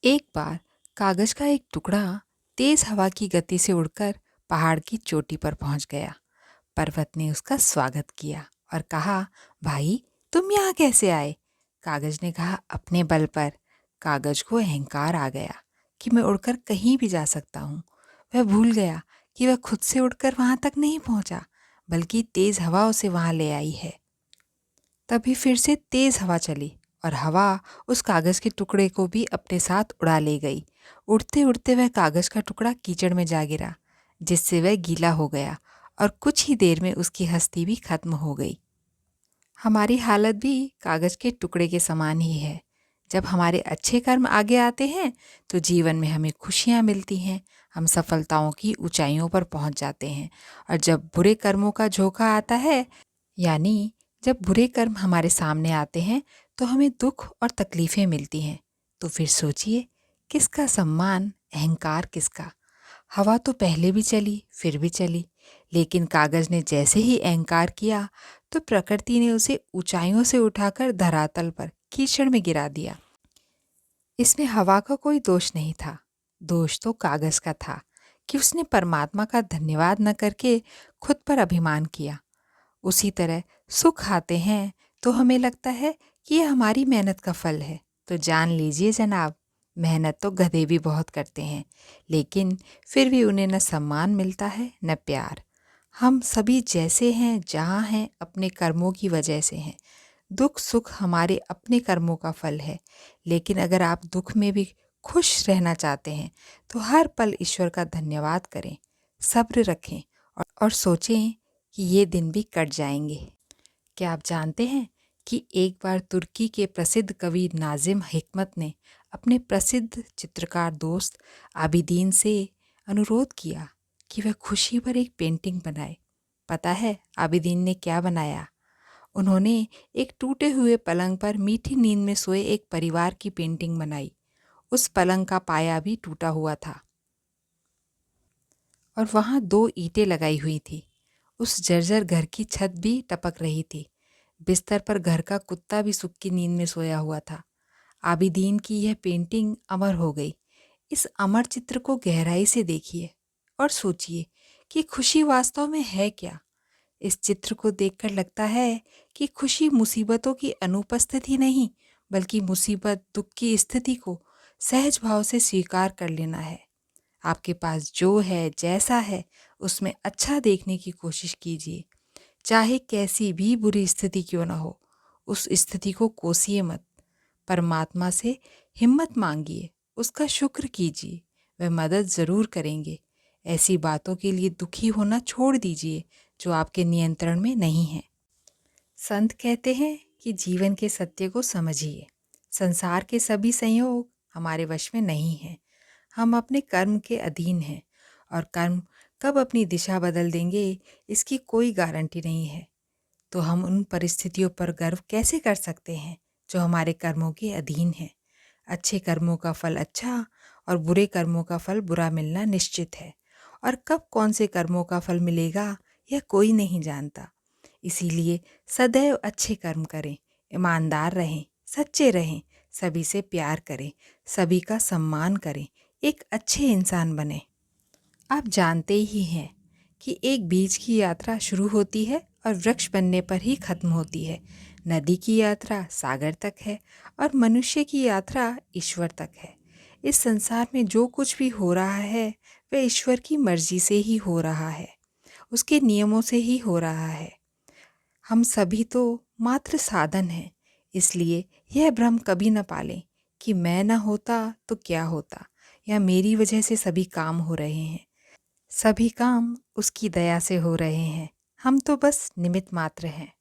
एक बार कागज का एक टुकड़ा तेज हवा की गति से उड़कर पहाड़ की चोटी पर पहुंच गया। पर्वत ने उसका स्वागत किया और कहा, भाई तुम यहाँ कैसे आए? कागज ने कहा, अपने बल पर। कागज को अहंकार आ गया कि मैं उड़कर कहीं भी जा सकता हूँ। वह भूल गया कि वह खुद से उड़कर वहां तक नहीं पहुंचा, बल्कि तेज हवा उसे वहां ले आई है। तभी फिर से तेज हवा चली और हवा उस कागज के टुकड़े को भी अपने साथ उड़ा ले गई। उड़ते उड़ते वह कागज का टुकड़ा कीचड़ में जा गिरा, जिससे वह गीला हो गया और कुछ ही देर में उसकी हस्ती भी खत्म हो गई। हमारी हालत भी कागज के टुकड़े के समान ही है। जब हमारे अच्छे कर्म आगे आते हैं तो जीवन में हमें खुशियाँ मिलती हैं, हम सफलताओं की ऊंचाइयों पर पहुंच जाते हैं। और जब बुरे कर्मों का झोंका आता है, यानी जब बुरे कर्म हमारे सामने आते हैं, तो हमें दुख और तकलीफ़ें मिलती हैं। तो फिर सोचिए, किसका सम्मान, अहंकार किसका? हवा तो पहले भी चली, फिर भी चली, लेकिन कागज ने जैसे ही अहंकार किया तो प्रकृति ने उसे ऊंचाइयों से उठाकर धरातल पर कीचड़ में गिरा दिया। इसमें हवा का कोई दोष नहीं था। दोष तो कागज का था कि उसने परमात्मा का धन्यवाद न करके खुद पर अभिमान किया। उसी तरह सुख आते हैं तो हमें लगता है कि यह हमारी मेहनत का फल है। तो जान लीजिए जनाब, मेहनत तो गधे भी बहुत करते हैं, लेकिन फिर भी उन्हें न सम्मान मिलता है न प्यार। हम सभी जैसे हैं जहाँ हैं अपने कर्मों की वजह से हैं। दुख सुख हमारे अपने कर्मों का फल है। लेकिन अगर आप दुख में भी खुश रहना चाहते हैं तो हर पल ईश्वर का धन्यवाद करें, सब्र रखें और सोचें कि ये दिन भी कट जाएंगे। क्या आप जानते हैं कि एक बार तुर्की के प्रसिद्ध कवि नाजिम हिकमत ने अपने प्रसिद्ध चित्रकार दोस्त आबिदीन से अनुरोध किया कि वह खुशी पर एक पेंटिंग बनाए। पता है आबिदीन ने क्या बनाया? उन्होंने एक टूटे हुए पलंग पर मीठी नींद में सोए एक परिवार की पेंटिंग बनाई। उस पलंग का पाया भी टूटा हुआ था और वहाँ दो ईंटें लगाई हुई थी। उस जर्जर घर की छत भी टपक रही थी। बिस्तर पर घर का कुत्ता भी सुख की नींद में सोया हुआ था। आबिदीन की यह पेंटिंग अमर हो गई। इस अमर चित्र को गहराई से देखिए और सोचिए कि खुशी वास्तव में है क्या। इस चित्र को देखकर लगता है कि खुशी मुसीबतों की अनुपस्थिति नहीं, बल्कि मुसीबत दुख की स्थिति को सहज भाव से स्वीकार कर लेना है। आपके पास जो है, जैसा है, उसमें अच्छा देखने की कोशिश कीजिए। चाहे कैसी भी बुरी स्थिति क्यों ना हो, उस स्थिति को कोसिए मत। परमात्मा से हिम्मत मांगिए, उसका शुक्र कीजिए, वह मदद ज़रूर करेंगे। ऐसी बातों के लिए दुखी होना छोड़ दीजिए जो आपके नियंत्रण में नहीं है। संत कहते हैं कि जीवन के सत्य को समझिए। संसार के सभी संयोग हमारे वश में नहीं हैं। हम अपने कर्म के अधीन हैं और कर्म कब अपनी दिशा बदल देंगे इसकी कोई गारंटी नहीं है। तो हम उन परिस्थितियों पर गर्व कैसे कर सकते हैं जो हमारे कर्मों के अधीन हैं। अच्छे कर्मों का फल अच्छा और बुरे कर्मों का फल बुरा मिलना निश्चित है। और कब कौन से कर्मों का फल मिलेगा यह कोई नहीं जानता। इसीलिए सदैव अच्छे कर्म करें, ईमानदार रहें, सच्चे रहें, सभी से प्यार करें, सभी का सम्मान करें, एक अच्छे इंसान बने। आप जानते ही हैं कि एक बीज की यात्रा शुरू होती है और वृक्ष बनने पर ही खत्म होती है। नदी की यात्रा सागर तक है और मनुष्य की यात्रा ईश्वर तक है। इस संसार में जो कुछ भी हो रहा है वह ईश्वर की मर्जी से ही हो रहा है, उसके नियमों से ही हो रहा है। हम सभी तो मात्र साधन हैं। इसलिए यह भ्रम कभी न पालें कि मैं न होता तो क्या होता, या मेरी वजह से सभी काम हो रहे हैं। सभी काम उसकी दया से हो रहे हैं, हम तो बस निमित्त मात्र हैं।